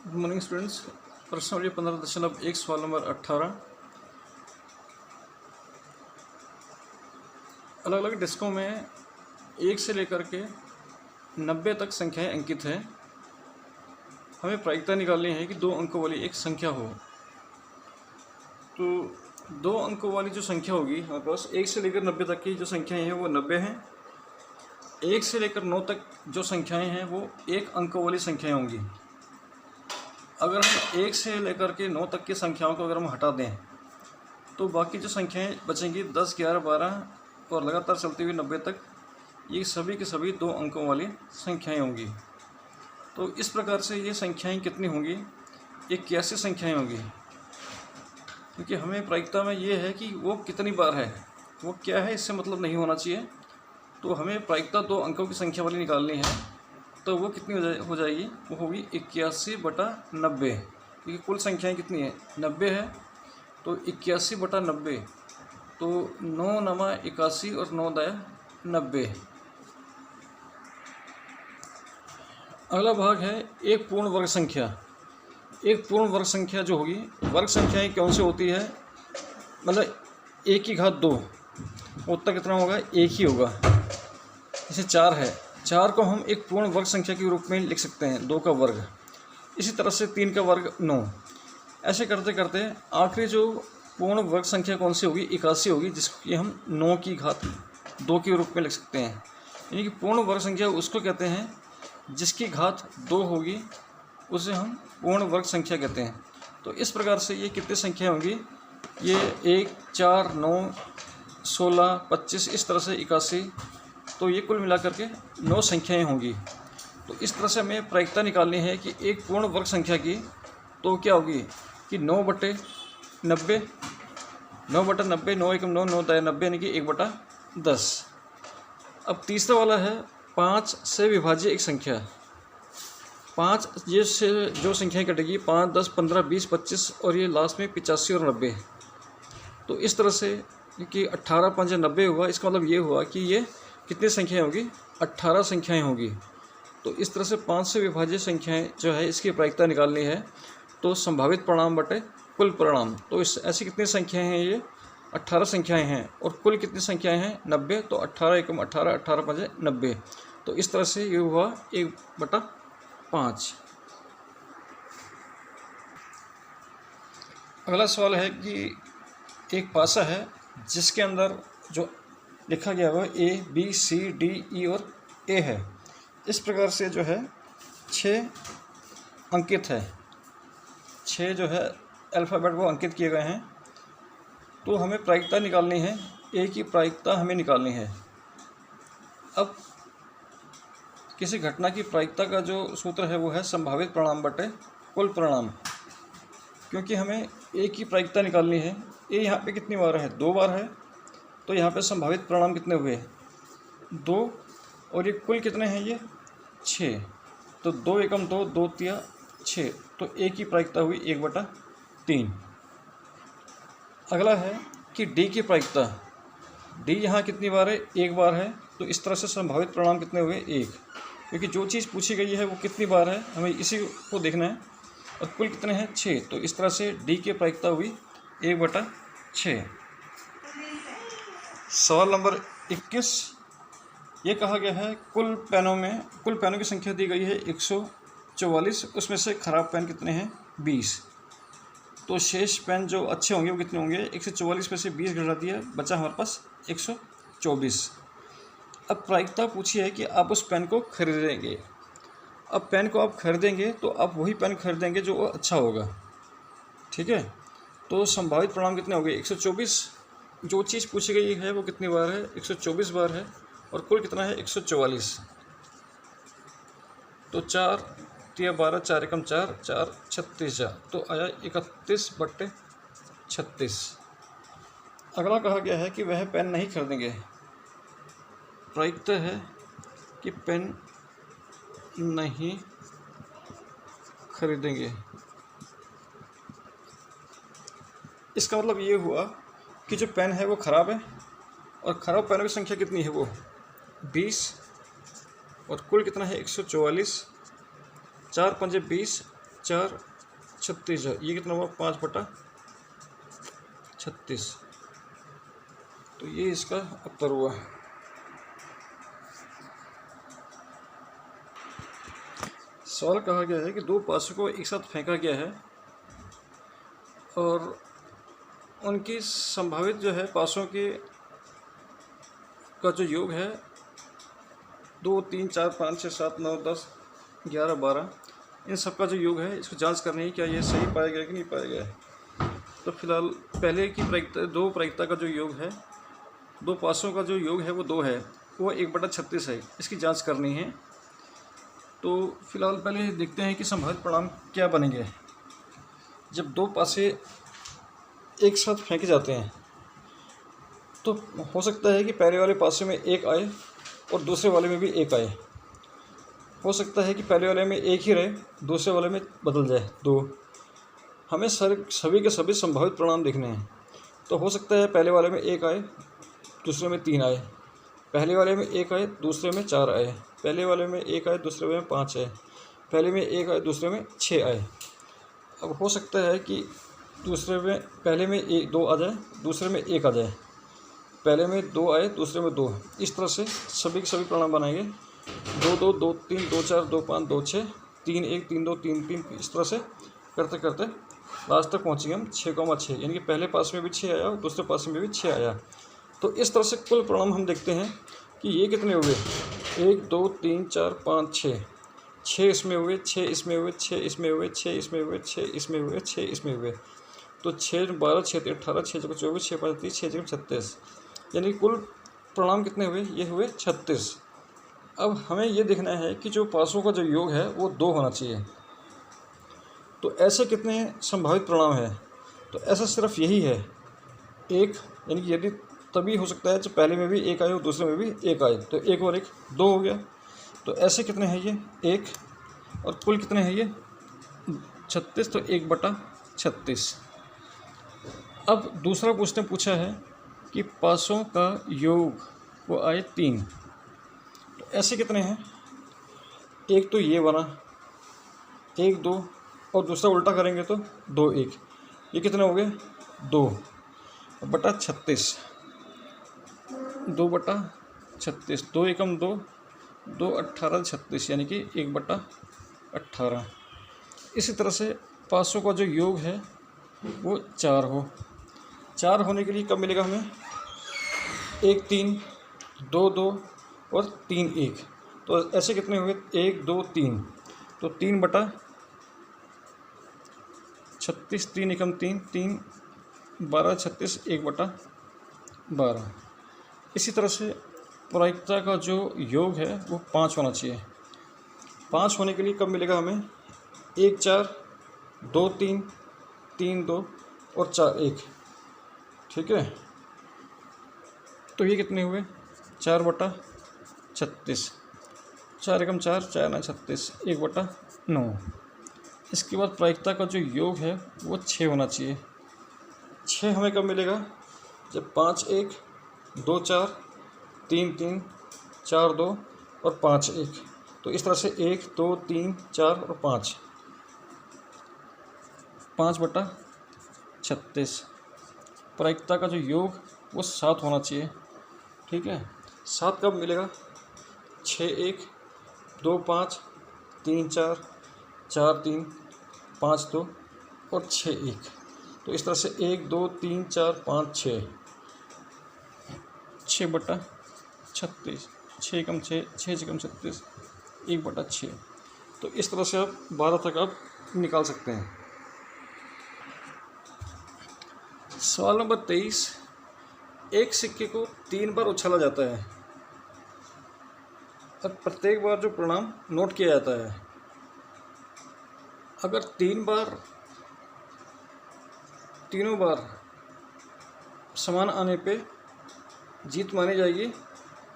Good morning students. प्रश्नावली 15.1 सवाल number 18। अलग अलग डिस्कों में 1 से लेकर के 90 तक संख्याएं अंकित हैं। हमें प्रायिकता निकालनी है कि 2 अंकों वाली एक संख्या हो। तो 2 अंकों वाली जो संख्या होगी हमारे पास 1 से लेकर 90 तक की जो संख्याएं हैं वो 90 हैं। 1 से लेकर 9 तक जो संख्याएं हैं वो 1 अंकों वाली संख्याएं होंगी। अगर हम 1 से लेकर के 9 तक की संख्याओं को अगर हम हटा दें तो बाकी जो संख्याएं बचेंगी 10, 11, 12 और लगातार चलती हुई 90 तक, ये सभी के सभी 2 अंकों वाली संख्याएं होंगी। तो इस प्रकार से ये संख्याएं कितनी होंगी? 81 संख्याएं होंगी। क्योंकि हमें प्रायिकता में ये है कि वो कितनी बार है, वो क्या है, इससे मतलब नहीं होना चाहिए। तो हमें प्रायिकता 2 अंकों की संख्या वाली निकालनी है। तो वो कितनी हो जाएगी? वो होगी 81/90। क्योंकि कुल संख्याएं कितनी है? 90 है। तो 81/90, तो 9 नमा 81 और 9 दाया 90। अगला भाग है एक पूर्ण वर्ग संख्या। एक पूर्ण वर्ग संख्या जो होगी, वर्ग संख्याएं कौन सी होती है? मतलब 1 की घात 2, उत्तर कितना होगा? 1 ही होगा। जैसे 4 है, 4 को हम एक पूर्ण वर्ग संख्या के रूप में लिख सकते हैं, 2 का वर्ग। इसी तरह से 3 का वर्ग 9। ऐसे करते करते आखिरी जो पूर्ण वर्ग संख्या कौन सी होगी? 81 होगी, जिसकी हम 9 की घात 2 के रूप में लिख सकते हैं। यानी कि पूर्ण वर्ग संख्या उसको कहते हैं जिसकी घात 2 होगी, उसे हम पूर्ण वर्ग संख्या कहते हैं। तो इस प्रकार से ये कितनी संख्या होंगी? ये 1, 4, 9, 16, 25, इस तरह से 81। तो ये कुल मिलाकर के 9 संख्याएं होंगी। तो इस तरह से हमें प्रायिकता निकालनी है कि एक पूर्ण वर्ग संख्या की। तो क्या होगी कि 9/90, 9/90, 9 एकम 9, 9 दाया 90, यानी कि 1/10। अब तीसरा वाला है 5 से विभाज्य एक संख्या। 5 ये से जो संख्याएं कटेगी 5, 10, 15, 20, 25 और ये लास्ट में 85 और 90। तो इस तरह से कि 18, 5, 90 हुआ। इसका मतलब ये हुआ कि ये कितनी संख्याएं होगी? 18 संख्याएं होगी। तो इस तरह से 5 से विभाज्य संख्याएं जो है इसकी प्रायिकता निकालनी है। तो संभावित परिणाम बटे कुल परिणाम। तो इस ऐसी कितनी संख्याएं हैं? ये 18 संख्याएं हैं। और कुल कितनी संख्याएं हैं? 90। तो 18 एकम 18, 18 5 90। तो इस तरह से ये हुआ 1/5। अगला सवाल है कि एक पासा है जिसके अंदर जो लिखा गया हुआ A, B, C, D, E और A है। इस प्रकार से जो है 6 अंकित है, 6 जो है अल्फ़ाबेट वो अंकित किए गए हैं। तो हमें प्रायिकता निकालनी है, A की प्रायिकता हमें निकालनी है। अब किसी घटना की प्रायिकता का जो सूत्र है वो है संभावित परिणाम बटे कुल परिणाम। क्योंकि हमें A की प्रायिकता निकालनी है। A यहाँ पे कितनी बार है? 2 बार है। तो यहाँ पे संभावित परिणाम कितने हुए? 2। और ये कुल कितने हैं? ये 6। तो 2 एकम 2, 2 तिया 6। तो A की प्रायिकता हुई 1/3। अगला है कि D की प्रायिकता। D यहाँ कितनी बार है? 1 बार है। तो इस तरह से संभावित परिणाम कितने हुए? 1। क्योंकि जो चीज़ पूछी गई है वो कितनी बार है, हमें इसी को देखना है। और कुल कितने हैं? 6। तो इस तरह से D की प्रायिकता हुई 1/6। सवाल नंबर 21। ये कहा गया है कुल पेनों की संख्या दी गई है 144। उसमें से खराब पेन कितने हैं? 20। तो शेष पेन जो अच्छे होंगे वो कितने होंगे? 144 में से 20 घटा दिया, बचा हमारे पास 124। अब प्रायिकता पूछी है कि आप उस पेन को खरीदेंगे। अब पेन को आप खरीदेंगे तो आप वही पेन खरीदेंगे जो अच्छा होगा, ठीक है। तो संभावित परिणाम कितने हो गए? 124। जो चीज़ पूछी गई है वो कितनी बार है? 124 बार है। और कुल कितना है? 144। तो 4 तिया 12, 4 एकम 4, 4 36 जा। तो आया 31/36। अगला कहा गया है कि वह पेन नहीं खरीदेंगे। प्रायिकता है कि पेन नहीं खरीदेंगे। इसका मतलब ये हुआ कि जो पेन है वो ख़राब है। और ख़राब पेनों की संख्या कितनी है? वो 20। और कुल कितना है? 144। 4 पंजे 20, 4 36 है, ये कितना हुआ 5/36। तो ये इसका उत्तर हुआ। सवाल कहा गया है कि दो पासों को एक साथ फेंका गया है और उनकी संभावित जो है पासों के का जो योग है 2 3 4 5 6 7 9 10 11 12, इन सब का जो योग है इसको जांच करनी है क्या ये सही पाया गया कि नहीं पाया गया है। तो फिलहाल पहले की दो प्रायिकता का जो योग है, दो पासों का जो योग है वो 2 है, वो 1/36 है, इसकी जांच करनी है। तो फिलहाल पहले देखते हैं कि संभावित परिणाम क्या बनेंगे। जब दो पासे एक साथ फेंके जाते हैं तो हो सकता है कि पहले वाले पासे में 1 आए और दूसरे वाले में भी 1 आए। हो सकता है कि पहले वाले में 1 ही रहे, दूसरे वाले में बदल जाए 2। हमें सभी के सभी संभावित परिणाम देखने हैं। तो हो सकता है पहले वाले में 1 आए, दूसरे में 3 आए, पहले वाले में 1 आए, दूसरे में 4 आए, पहले वाले में 1 आए, दूसरे में 5 आए, पहले में 1 आए, दूसरे में 6 आए। अब हो सकता है कि पहले में 2 आ जाए, दूसरे में 1 आ जाए, पहले में 2 आए, दूसरे में 2। इस तरह से सभी के सभी परिणाम बनाएंगे। 2 2 2 3 2 4 2 5 2 6 3 1 3 2 3 3, इस तरह से करते करते लास्ट तक पहुँचेंगे हम 6,6, यानी कि पहले पास में भी 6 आया और दूसरे पास में भी 6 आया। तो इस तरह से कुल परिणाम हम देखते हैं कि ये कितने हुए, 1 2 3 4 5 6, 6 इसमें हुए, 6 इसमें हुए, 6 इसमें हुए, 6 इसमें हुए, 6 इसमें हुए, 6 इसमें हुए। तो 6 12 6 13 18 6 24 6 5 30 6 36, यानी कुल परिणाम कितने हुए, ये हुए 36। अब हमें ये देखना है कि जो पासों का जो योग है वो 2 होना चाहिए। तो ऐसे कितने संभावित परिणाम है, तो ऐसा सिर्फ यही है 1, यानी कि यदि तभी हो सकता है जब पहले में भी 1 आए और दूसरे में भी 1 आए, तो 1 और 1 2 हो गया। तो ऐसे कितने हैं ये 1, और कुल कितने हैं ये 36, तो 1/36। अब दूसरा क्वेश्चन पूछा है कि पासों का योग वो आए 3, तो ऐसे कितने हैं, एक तो ये बना 1 2, और दूसरा उल्टा करेंगे तो 2 1, ये कितने हो गए 2/36, 2/36, 2 एकम 2 2 18 36, यानी कि 1/18। इसी तरह से पासों का जो योग है वो 4 हो। 4 होने के लिए कब मिलेगा हमें, 1 3 2 2 और 3 1, तो ऐसे कितने हुए 1 2 3, तो 3/36, 3 एकम 3 3 12 36, 1/12। इसी तरह से प्रायिकता का जो योग है वो 5 होना चाहिए। 5 होने के लिए कब मिलेगा हमें, 1 4 2 3 3 2 और 4 1, ठीक है। तो ये कितने हुए 4/36, 4 एकम 4 4 9 36, 1/9। इसके बाद प्रायिकता का जो योग है वो 6 होना चाहिए। 6 हमें कब मिलेगा, जब 5 1 2 4 3 3 4 2 और 5 1, तो इस तरह से 1 2 3 4 और 5, 5/36। प्रायिकता का जो योग वो 7 होना चाहिए, ठीक है। 7 कब मिलेगा, 6 1 2 5 3 4 4 3 5 2 और 6 1, तो इस तरह से 1 2 3 4 5 6, 6/36, 6 एकम 6 6 एकम 36, 1/6। तो इस तरह से आप 12 तक आप निकाल सकते हैं। सवाल नंबर 23, एक सिक्के को 3 बार उछाला जाता है और प्रत्येक बार जो परिणाम नोट किया जाता है, अगर 3 बार तीनों बार समान आने पे जीत मानी जाएगी,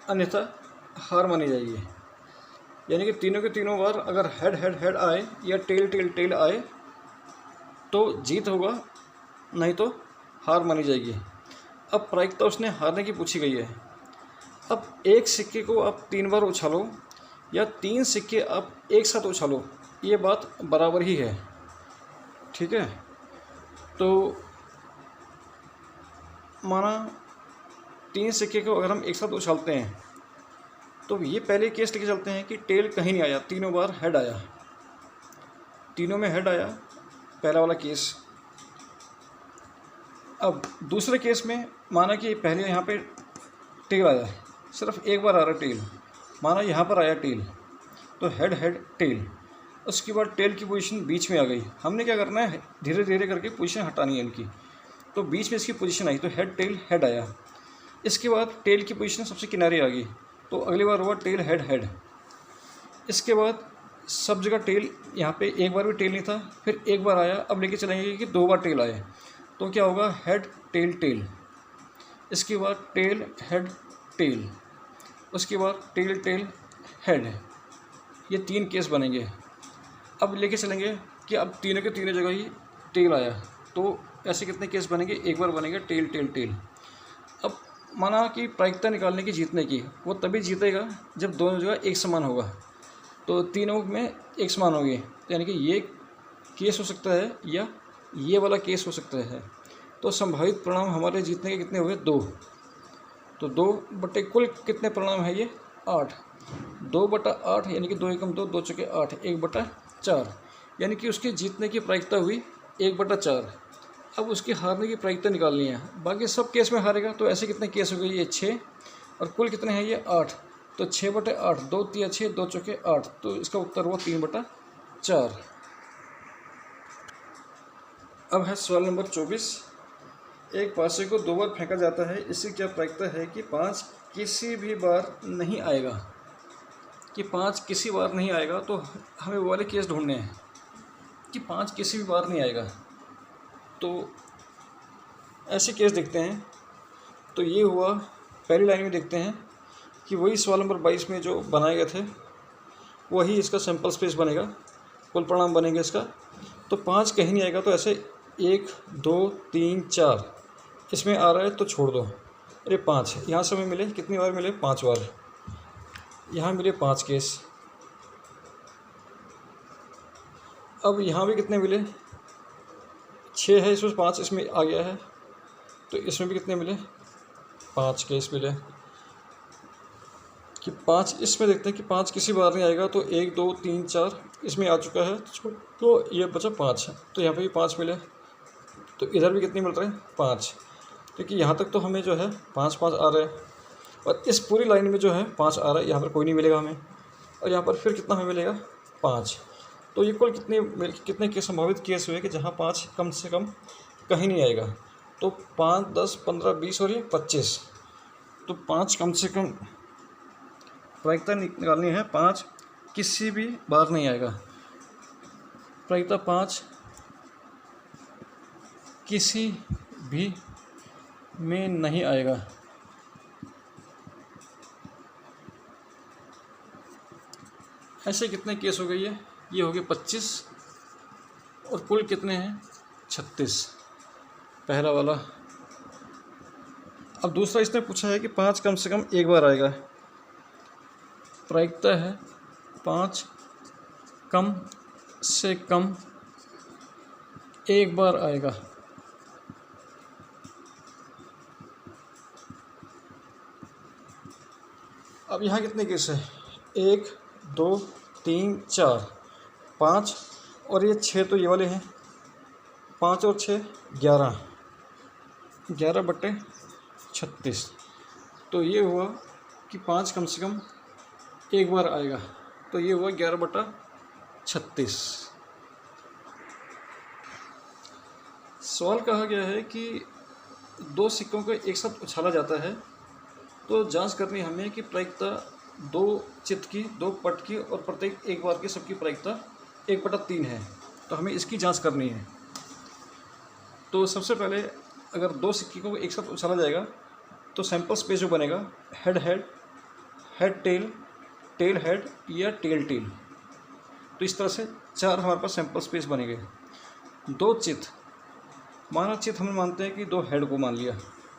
अन्यथा हार मानी जाएगी। यानी कि तीनों के तीनों बार अगर हेड हेड हेड आए या टेल टेल टेल आए तो जीत होगा, नहीं तो हार मानी जाएगी। अब प्रायिकता उसने हारने की पूछी गई है। अब एक सिक्के को आप 3 बार उछालो या 3 सिक्के आप एक साथ उछालो, ये बात बराबर ही है। ठीक है। तो माना 3 सिक्के को अगर हम एक साथ उछालते हैं तो ये पहले केस लेके चलते हैं कि टेल कहीं नहीं आया, तीनों बार हेड आया, तीनों में हेड आया, पहला वाला केस। अब दूसरे केस में माना कि पहले यहाँ पे टेल आया, सिर्फ एक बार आ रहा टेल, माना यहाँ पर आया टेल, तो हेड हेड टेल, उसके बाद टेल की पोजीशन बीच में आ गई। हमने क्या करना है, धीरे धीरे करके पोजीशन हटानी है इनकी। तो बीच में इसकी पोजीशन आई तो हेड टेल हेड आया। इसके बाद टेल की पोजीशन सबसे किनारे आ गई, तो अगली बार हुआ टेल हेड हेड। इसके बाद सब जगह टेल, यहाँ पे एक बार भी टेल नहीं था, फिर एक बार आया। अब लेके चलेंगे कि 2 बार टेल आए, तो क्या होगा, हेड टेल टेल। इसके बाद टेल हेड टेल, उसके बाद टेल टेल हेड। ये 3 केस बनेंगे। अब लेके चलेंगे कि अब तीनों के तीनों जगह ही टेल आया, तो ऐसे कितने केस बनेंगे, एक बार बनेगा टेल टेल टेल। अब माना कि प्रायिकता निकालने की, जीतने की, वो तभी जीतेगा जब दोनों जगह एक समान होगा। तो तीनों में एक समान होगी, यानी कि ये केस हो सकता है या ये वाला केस हो सकता है। तो संभावित परिणाम हमारे जीतने के कितने हुए, 2। तो 2 बटे कुल कितने परिणाम है ये, 8। 2 बटा 8 यानी कि 2 एकम 2, 2 चौके 8, 1 बटा 4, यानी कि उसके जीतने की प्रायिकता हुई 1 बटा 4। अब उसकी हारने की प्रायिकता निकालनी है। बाकी सब केस में हारेगा, तो ऐसे कितने केस हो गए, ये 6, और कुल कितने हैं ये 8। तो 6 बटे 8, 2 तिया 6, 2 चौके 8, तो इसका उत्तर हुआ 3 बटा 4। अब है सवाल नंबर 24। एक पासे को 2 बार फेंका जाता है, इसकी क्या प्रायिकता है कि 5 किसी भी बार नहीं आएगा, कि 5 किसी बार नहीं आएगा। तो हमें वो वाले केस ढूंढने हैं कि 5 किसी भी बार नहीं आएगा। तो ऐसे केस देखते हैं। तो ये हुआ, पहली लाइन में देखते हैं कि वही सवाल नंबर 22 में जो बनाए गए थे वही इसका सैंपल स्पेस बनेगा, कुल परिणाम बनेगा इसका। तो 5 कहीं नहीं आएगा, तो ऐसे 1 2 3 4 इसमें आ रहा है तो छोड़ दो। अरे 5 यहाँ से हमें मिले, कितनी बार मिले, 5 बार। यहाँ मिले 5 केस। अब यहाँ भी कितने मिले, 6 है, इसमें 5 इसमें आ गया है, तो इसमें भी कितने मिले, 5 केस मिले। कि 5 इसमें देखते हैं कि 5 किसी बार नहीं आएगा, तो 1 2 3 4 इसमें आ चुका है, तो ये बचा 5। तो यहाँ पे भी 5 मिले, तो इधर भी कितने मिल रहे हैं, 5। क्योंकि यहाँ तक तो हमें जो है 5 5 आ रहे हैं, और इस पूरी लाइन में जो है 5 आ रहा है, यहाँ पर कोई नहीं मिलेगा हमें, और यहाँ पर फिर कितना हमें मिलेगा, 5। तो ये कुल कितने केस संभावित केस हुए कि जहाँ 5 कम से कम कहीं नहीं आएगा। तो 5 10 15 20 और ये 25। तो 5 कम से कम प्रायिकता निकालनी है, 5 किसी भी बार नहीं आएगा। प्रायिकता 5 किसी भी में नहीं आएगा। ऐसे कितने केस हो गई है, ये हो गए 25, और कुल कितने हैं, 36, पहला वाला। अब दूसरा इसने पूछा है कि 5 कम से कम एक बार आएगा। प्रायिकता है 5 कम से कम एक बार आएगा। अब यहाँ कितने केस है, 1 2 3 4 5, और ये 6 तो ये वाले हैं, 5 और 6 11, 11 बटे 36। तो ये हुआ कि 5 कम से कम एक बार आएगा, तो ये हुआ 11 बटा 36। सवाल कहा गया है कि 2 सिक्कों को एक साथ उछाला जाता है, तो जांच करनी हमें कि प्रायिकता 2 चित्त की, 2 पट की, और प्रत्येक एक बार की सबकी प्रायिकता 1/3 है। तो हमें इसकी जांच करनी है। तो सबसे पहले अगर 2 सिक्कों को एक साथ उछाला जाएगा तो सैंपल स्पेस जो बनेगा, head head, head tail, tail head या टेल टेल। तो इस तरह से 4 हमारे पास सैंपल स्पेस बनेंगे। 2 चित्त, माना चित्त हम मानते हैं कि 2 हेड को मान लिया,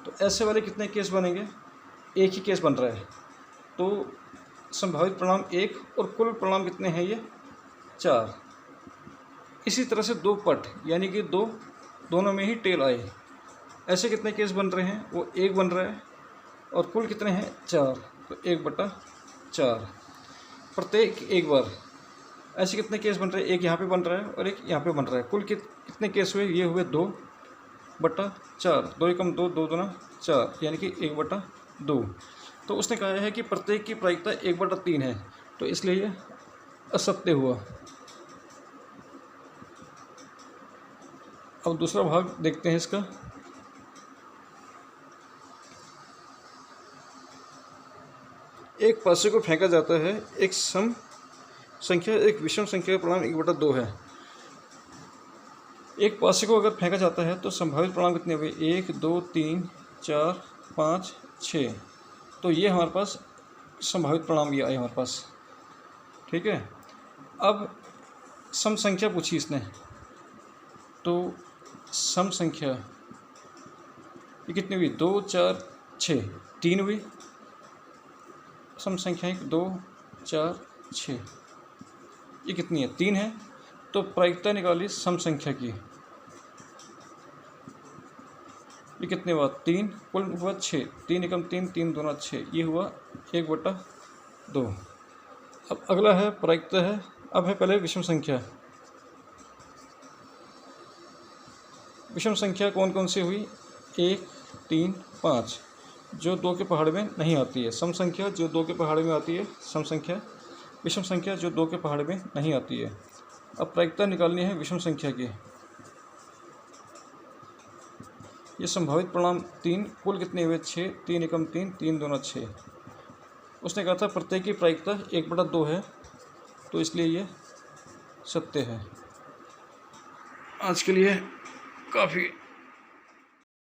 तो ऐसे वाले कितने केस बनेंगे, एक ही केस बन रहा है। तो संभावित परिणाम 1, और कुल परिणाम कितने हैं ये, 4। इसी तरह से 2 पट यानी कि दोनों में ही टेल आए, ऐसे कितने केस बन रहे हैं? वो 1 बन रहा है और कुल कितने हैं? 4, तो 1/4 प्रत्येक एक बार। ऐसे कितने केस बन रहे हैं? एक यहाँ पे बन रहा है और एक यहाँ पे बन रहा है। कुल कितने केस हुए? ये हुए 2/4, 2 एकम 2, 2 दूना 4 यानी कि 1/2। तो उसने कहा है कि प्रत्येक की प्रायिकता 1/3 है, तो इसलिए ये असत्य हुआ। अब दूसरा भाग देखते हैं इसका। एक पासे को फेंका जाता है, एक सम संख्या एक विषम संख्या का परिणाम 1/2 है। एक पासे को अगर फेंका जाता है तो संभावित परिणाम कितने हुए? 1, 2, 3, 4, 5, 6। तो ये हमारे पास संभावित परिणाम ये आए हमारे पास। ठीक है। अब सम संख्या पूछी इसने, तो सम संख्या ये कितनी हुई? 2, 4, 6, 3 हुई। सम संख्याएं 2, 4, 6, ये कितनी है? 3 है। तो प्रायिकता निकाली सम संख्या की, ये कितने हुआ? 3, कुल हुआ 6, 3 एकम 3, 3 दूना 6, ये हुआ 1/2। अब अगला है प्रायिकता है। अब है पहले विषम संख्या। विषम संख्या कौन कौन सी हुई? 1, 3, 5 जो 2 के पहाड़े में नहीं आती है। सम संख्या जो 2 के पहाड़े में आती है सम संख्या। विषम संख्या जो 2 के पहाड़े में नहीं आती है। अब प्रायिकता निकालनी है विषम संख्या की। ये संभावित परिणाम 3, कुल कितने हुए? 6, 3 एकम 3, 3 दूना 6। उसने कहा था प्रत्येक की प्रायिकता 1/2 है, तो इसलिए ये सत्य है। आज के लिए काफ़ी